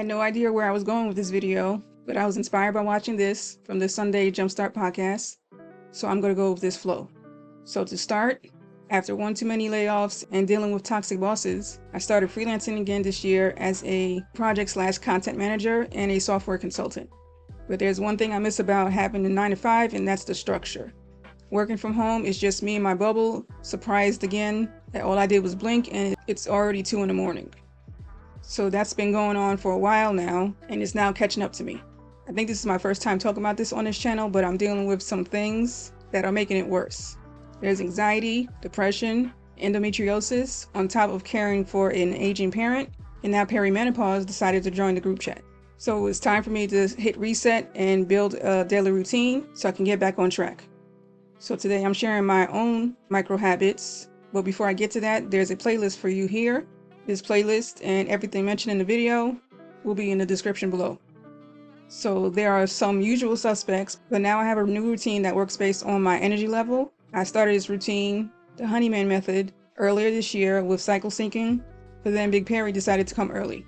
had no idea where I was going with this video, but I was inspired by watching this from the Sunday Jumpstart podcast, so I'm going to go with this flow. So to start, after one too many layoffs and dealing with toxic bosses, I started freelancing again this year as a project/content manager and a software consultant. But there's one thing I miss about having a 9-to-5, and that's the structure. Working from home is just me and my bubble, surprised again that all I did was blink and it's already 2 a.m. So that's been going on for a while now, and it's now catching up to me. I think this is my first time talking about this on this channel, but I'm dealing with some things that are making it worse. There's anxiety, depression, endometriosis, on top of caring for an aging parent, and now perimenopause decided to join the group chat. So it's time for me to hit reset and build a daily routine so I can get back on track. So today I'm sharing my own micro habits, but before I get to that, there's a playlist for you here. This playlist and everything mentioned in the video will be in the description below. So there are some usual suspects, but now I have a new routine that works based on my energy level. I started this routine, the Honeyman Method, earlier this year with cycle syncing, but then Big Perry decided to come early.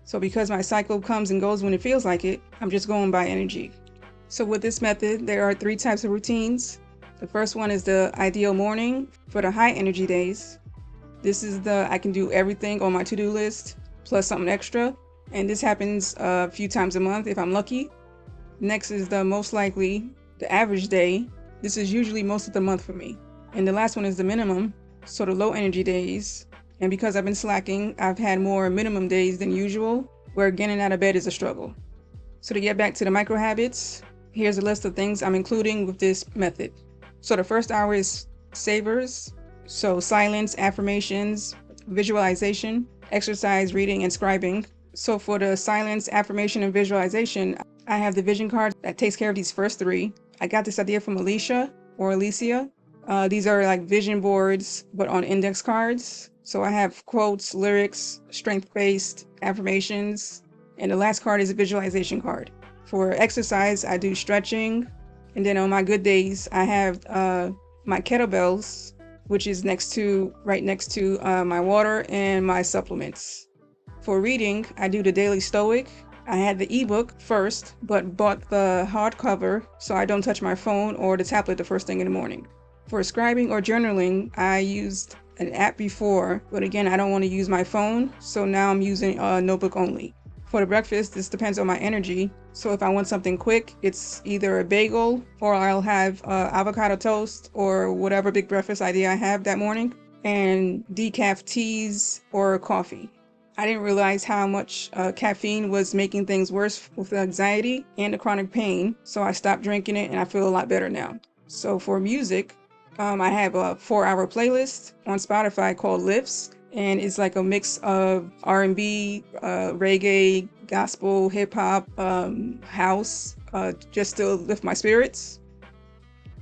So because my cycle comes and goes when it feels like it, I'm just going by energy. So with this method, there are 3 types of routines. The first one is the ideal morning for the high energy days. This is the I can do everything on my to-do list plus something extra, and this happens a few times a month if I'm lucky. Next is the most likely, the average day. This is usually most of the month for me. And the last one is the minimum, so the low energy days. And because I've been slacking, I've had more minimum days than usual, where getting out of bed is a struggle. So to get back to the micro habits, here's a list of things I'm including with this method. So the first hour is savers. So silence, affirmations, visualization, exercise, reading, and scribing. So for the silence, affirmation, and visualization, I have the vision card that takes care of these first 3. I got this idea from Alicia. These are like vision boards, but on index cards. So I have quotes, lyrics, strength-based affirmations, and the last card is a visualization card. For exercise, I do stretching, and then on my good days, I have my kettlebells, which is right next to my water and my supplements. For reading, I do the Daily Stoic. I had the ebook first, but bought the hardcover so I don't touch my phone or the tablet the first thing in the morning. For scribing or journaling, I used an app before, but again, I don't want to use my phone, so now I'm using a notebook only. For the breakfast, this depends on my energy. So if I want something quick, it's either a bagel or I'll have avocado toast or whatever big breakfast idea I have that morning, and decaf teas or coffee. I didn't realize how much caffeine was making things worse with the anxiety and the chronic pain, so I stopped drinking it and I feel a lot better now. So for music, I have a 4-hour playlist on Spotify called Lifts. And it's like a mix of R&B, reggae, gospel, hip-hop, house, just to lift my spirits.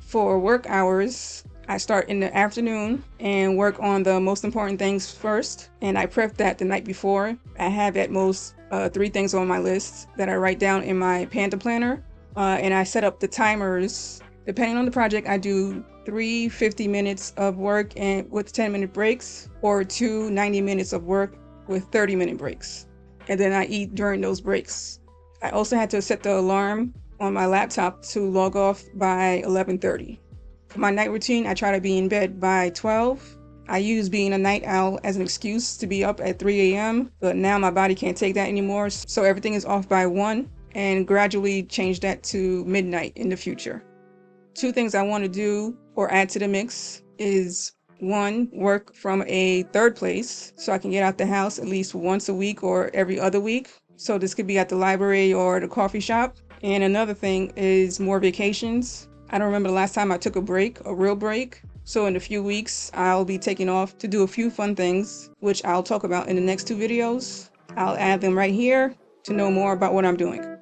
For work hours, I start in the afternoon and work on the most important things first. And I prep that the night before. I have at most 3 things on my list that I write down in my Panda planner. And I set up the timers. Depending on the project, I do 3 50 minutes of work and with 10-minute breaks, or 2 90 minutes of work with 30-minute breaks. And then I eat during those breaks. I also had to set the alarm on my laptop to log off by 11:30. For my night routine, I try to be in bed by 12. I use being a night owl as an excuse to be up at 3 a.m., but now my body can't take that anymore, so everything is off by 1, and gradually change that to midnight in the future. 2 things I want to do or add to the mix is 1, work from a third place so I can get out the house at least once a week or every other week. So this could be at the library or the coffee shop. And another thing is more vacations. I don't remember the last time I took a real break. So in a few weeks, I'll be taking off to do a few fun things, which I'll talk about in the next 2 videos. I'll add them right here to know more about what I'm doing.